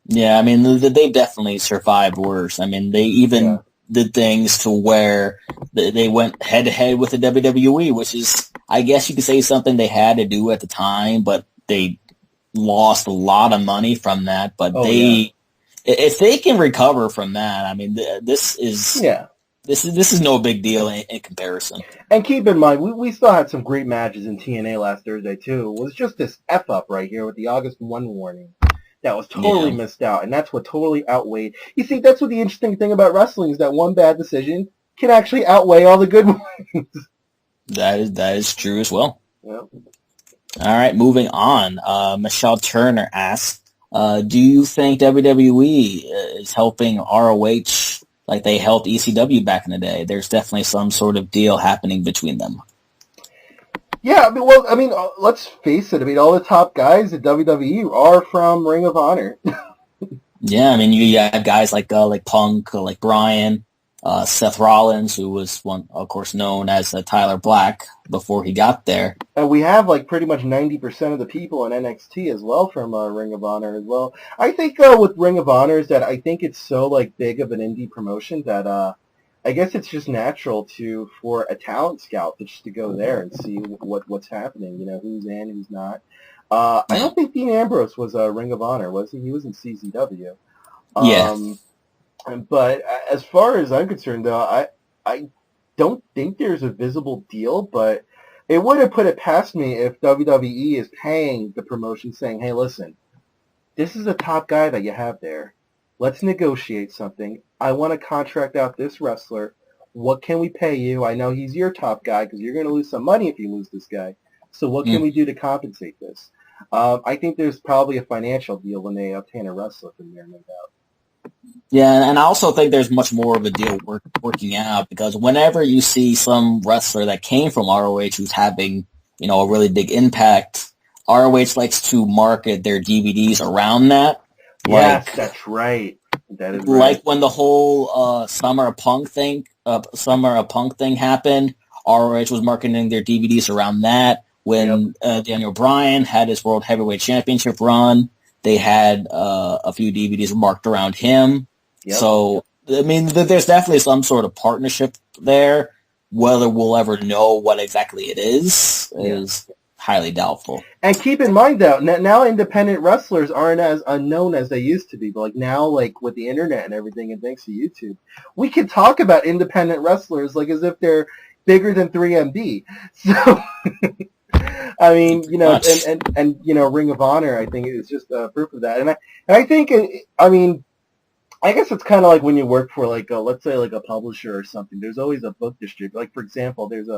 Yeah, I mean, they've definitely survived worse. I mean, they even did things to where they went head-to-head with the WWE, which is, I guess you could say, something they had to do at the time, but they lost a lot of money from that. But if they can recover from that, I mean, this is no big deal in comparison. And keep in mind, we still had some great matches in TNA last Thursday, too. It was just this F-up right here with the August 1 warning that was totally missed out, and that's what totally outweighed. You see, that's what the interesting thing about wrestling is, that one bad decision can actually outweigh all the good ones. That is true as well. Yep. All right, moving on. Michelle Turner asks, do you think WWE is helping ROH like they helped ECW back in the day? There's definitely some sort of deal happening between them. Yeah, I mean, let's face it. I mean, all the top guys at WWE are from Ring of Honor. Yeah, I mean, you have guys like Punk, like Bryan, Seth Rollins, who was of course, known as Tyler Black before he got there. And we have like pretty much 90% of the people in NXT as well from Ring of Honor as well. I think with Ring of Honor is that I think it's so like big of an indie promotion that I guess it's just natural for a talent scout to go there and see what's happening. You know, who's in, who's not. I don't think Dean Ambrose was a Ring of Honor, was he? He was in CZW. But as far as I'm concerned, though, I don't think there's a visible deal, but it would have put it past me if WWE is paying the promotion saying, hey, listen, this is the top guy that you have there. Let's negotiate something. I want to contract out this wrestler. What can we pay you? I know he's your top guy because you're going to lose some money if you lose this guy. So what can we do to compensate this? I think there's probably a financial deal when they obtain a wrestler from there, no doubt. Yeah, and I also think there's much more of a deal working out because whenever you see some wrestler that came from ROH who's having, a really big impact, ROH likes to market their DVDs around that. Yes, that's right. That is right. Like when the whole Summer of Punk thing happened, ROH was marketing their DVDs around that. When Daniel Bryan had his World Heavyweight Championship run, they had a few DVDs marked around him. Yep. So, I mean, there's definitely some sort of partnership there. Whether we'll ever know what exactly it is highly doubtful. And keep in mind, though, now independent wrestlers aren't as unknown as they used to be. But now, with the internet and everything, and thanks to YouTube, we can talk about independent wrestlers as if they're bigger than 3MB. So, I mean, and Ring of Honor, I think, is just proof of that. And I think, I guess it's kind of like when you work for let's say a publisher or something. There's always a book distributor. Like, for example, there's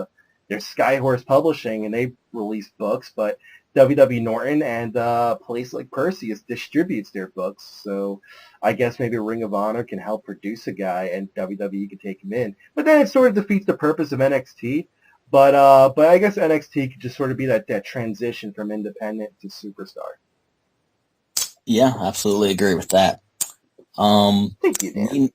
Skyhorse Publishing, and they release books, but W.W. Norton and a place like Perseus distributes their books. So I guess maybe Ring of Honor can help produce a guy, and WWE can take him in. But then it sort of defeats the purpose of NXT. But I guess NXT could just sort of be that transition from independent to superstar. Yeah, absolutely agree with that. Thank you, Dan.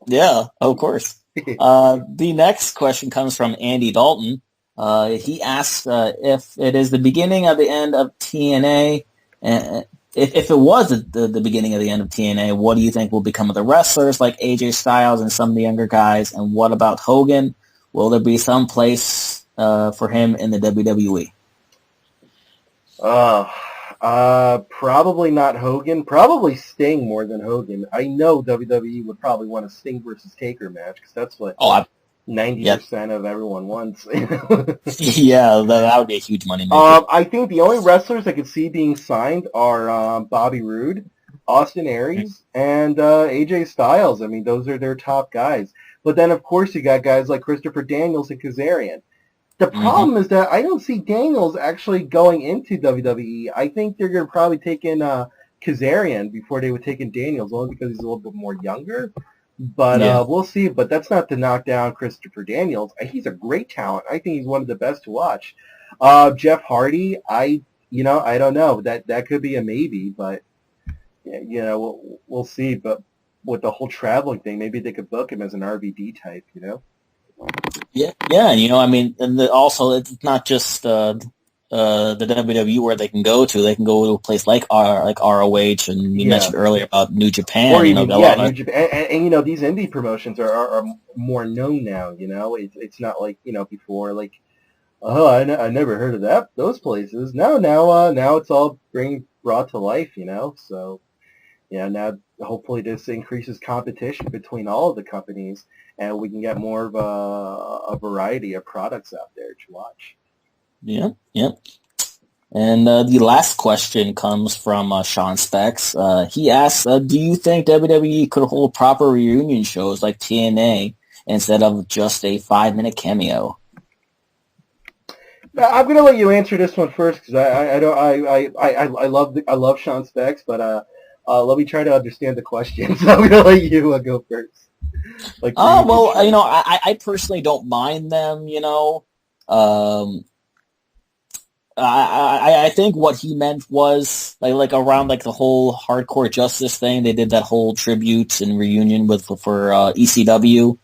Yeah, of course. The next question comes from Andy Dalton. He asks if it is the beginning of the end of TNA. If it was the beginning of the end of TNA, what do you think will become of the wrestlers like AJ Styles and some of the younger guys? And what about Hogan? Will there be some place for him in the WWE? Probably not Hogan. Probably Sting more than Hogan. I know WWE would probably want a Sting versus Taker match because that's what 90% of everyone wants. Yeah, that would be a huge money maker. I think the only wrestlers I could see being signed are Bobby Roode, Austin Aries and AJ Styles. I mean, those are their top guys. But then, of course, you got guys like Christopher Daniels and Kazarian. The problem is that I don't see Daniels actually going into WWE. I think they're going to probably take in Kazarian before they would take in Daniels, only because he's a little bit more younger. But we'll see. But that's not to knock down Christopher Daniels. He's a great talent. I think he's one of the best to watch. Jeff Hardy, I don't know. That could be a maybe, but we'll see. But with the whole traveling thing, maybe they could book him as an RVD type, Yeah, and I mean, and also it's not just the WWE where they can go to. They can go to a place like ROH, and you mentioned earlier about New Japan. Or even New Japan, and these indie promotions are more known now. It's not like before, like, oh, I never heard of those places. Now it's all brought to life. So now hopefully this increases competition between all of the companies, and we can get more of a variety of products out there to watch. Yeah. And the last question comes from Shaun Spex. He asks, do you think WWE could hold proper reunion shows like TNA instead of just a 5-minute cameo? I'm gonna let you answer this one first because I love Shaun Spex, but let me try to understand the question. So I'm gonna let you go first. I personally don't mind them. I think what he meant was like around like the whole hardcore justice thing. They did that whole tribute and reunion for ECW,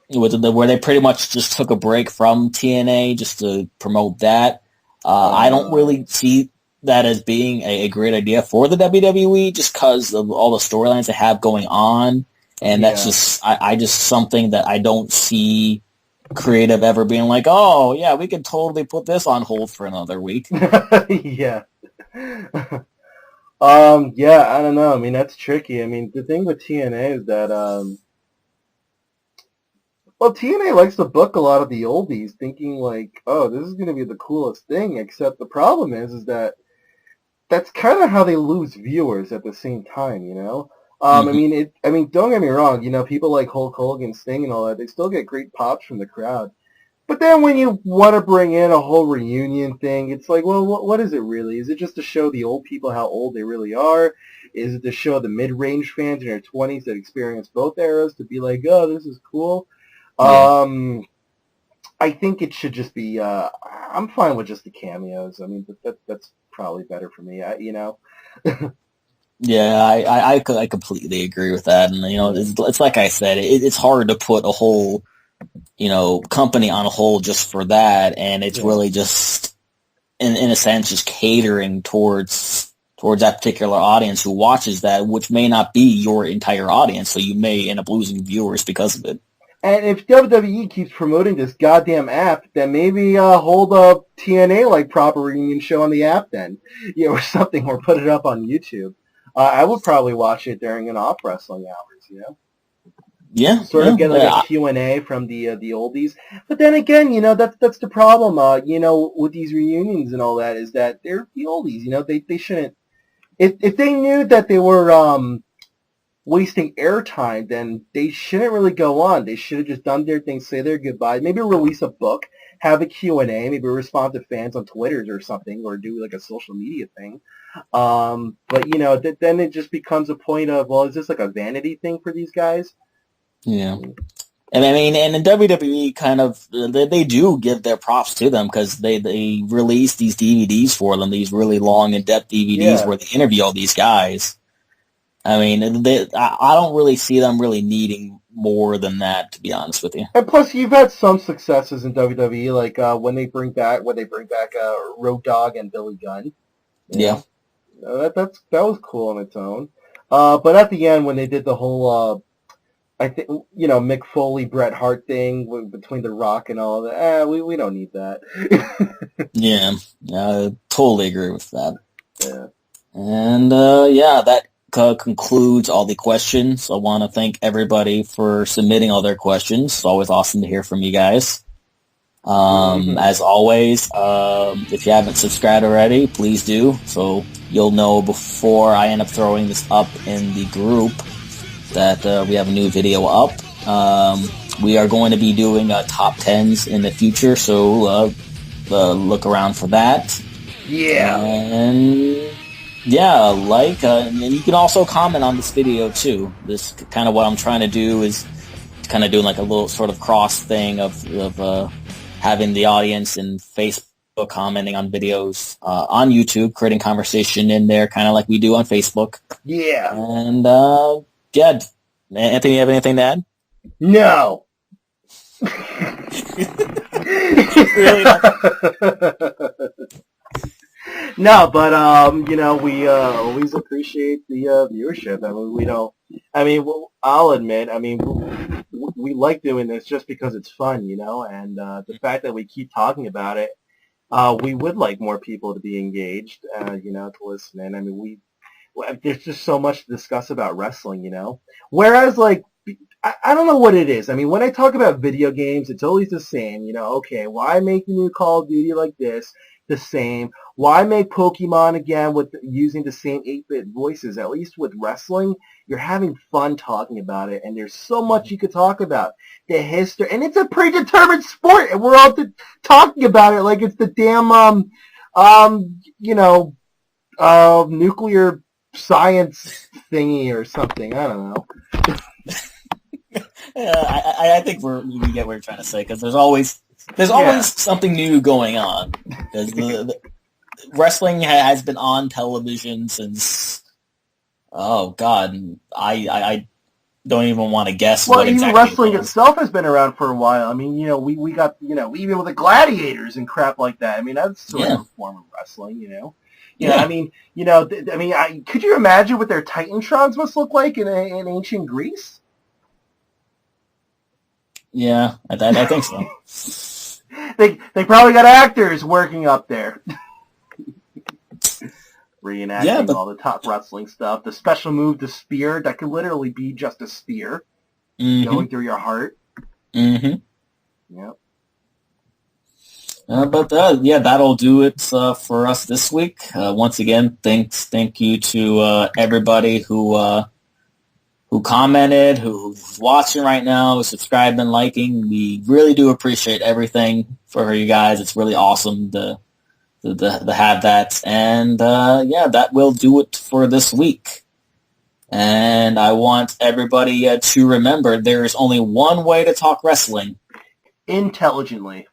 where they pretty much just took a break from TNA just to promote that. I don't really see that as being a great idea for the WWE just because of all the storylines they have going on, and that's just I just something that I don't see creative ever being like, oh yeah, we could totally put this on hold for another week. Yeah. I don't know. I mean, that's tricky. I mean, the thing with TNA is that TNA likes to book a lot of the oldies thinking like, oh, this is going to be the coolest thing, except the problem is that that's kind of how they lose viewers at the same time, I mean, don't get me wrong, people like Hulk Hogan, Sting, and all that, they still get great pops from the crowd. But then when you want to bring in a whole reunion thing, it's like, well, what is it really? Is it just to show the old people how old they really are? Is it to show the mid-range fans in their 20s that experience both eras to be like, oh, this is cool? Yeah. I think it should just be, I'm fine with just the cameos. I mean, that's probably better for me, Yeah, I completely agree with that. And, it's like I said, it's hard to put a whole, company on hold just for that. And it's really just, in a sense, just catering towards that particular audience who watches that, which may not be your entire audience. So you may end up losing viewers because of it. And if WWE keeps promoting this goddamn app, then maybe hold a TNA like proper reunion show on the app then, or something, or put it up on YouTube. I would probably watch it during an off wrestling hours, Yeah. Sort of get like a Q&A from the oldies. But then again, that's the problem, with these reunions and all that is that they're the oldies, they shouldn't. If they knew that they were wasting airtime, then they shouldn't really go on. They should have just done their thing, say their goodbye, maybe release a book, have a Q&A, maybe respond to fans on Twitter or something, or do like a social media thing. But then it just becomes a point of, well, is this like a vanity thing for these guys? Yeah. And I mean, and in WWE kind of, they do give their props to them because they release these DVDs for them, these really long, in-depth DVDs where they interview all these guys. I mean, I don't really see them really needing more than that, to be honest with you. And plus, you've had some successes in WWE, like when they bring back Road Dogg and Billy Gunn. Yeah, that was cool on its own. But at the end, when they did the whole, I think Mick Foley, Bret Hart thing between The Rock and all of that, we don't need that. Yeah, I totally agree with that. Yeah, and that concludes all the questions. I want to thank everybody for submitting all their questions. It's always awesome to hear from you guys. As always, if you haven't subscribed already, please do, so you'll know before I end up throwing this up in the group that we have a new video up. We are going to be doing top 10s in the future, so look around for that. Yeah. And yeah, and you can also comment on this video too. This kind of what I'm trying to do is kind of doing like a little sort of cross thing of having the audience in Facebook commenting on videos on YouTube, creating conversation in there, kind of like we do on Facebook. Yeah. And yeah, Anthony, you have anything to add? No. Really? No, but we always appreciate the viewership. I'll admit, we like doing this just because it's fun, and the fact that we keep talking about it, we would like more people to be engaged, to listen in. There's just so much to discuss about wrestling, Whereas, I don't know what it is. When I talk about video games, it's always the same, okay, why make the new Call of Duty like this? The same. Why make Pokemon again with using the same 8-bit voices? At least with wrestling, you're having fun talking about it, and there's so much you could talk about. The history, and it's a predetermined sport, and we're all talking about it like it's the damn, nuclear science thingy or something. I don't know. I think we get what you're trying to say, because there's always something new going on. Because the wrestling has been on television since, oh God, I don't even want to guess. Well, what even exactly wrestling itself has been around for a while. We got, even with the gladiators and crap like that. That's sort of a form of wrestling, Yeah. Could you imagine what their Titantrons must look like in ancient Greece? Yeah, I think so. They probably got actors working up there. Reenacting all the top wrestling stuff. The special move, the spear, that could literally be just a spear going through your heart. Mm-hmm. Yep. That'll do it for us this week. Once again, thank you to everybody who commented, who's watching right now, who's subscribed and liking. We really do appreciate everything for you guys. It's really awesome to have that. And that will do it for this week. And I want everybody to remember there is only one way to talk wrestling. Intelligently.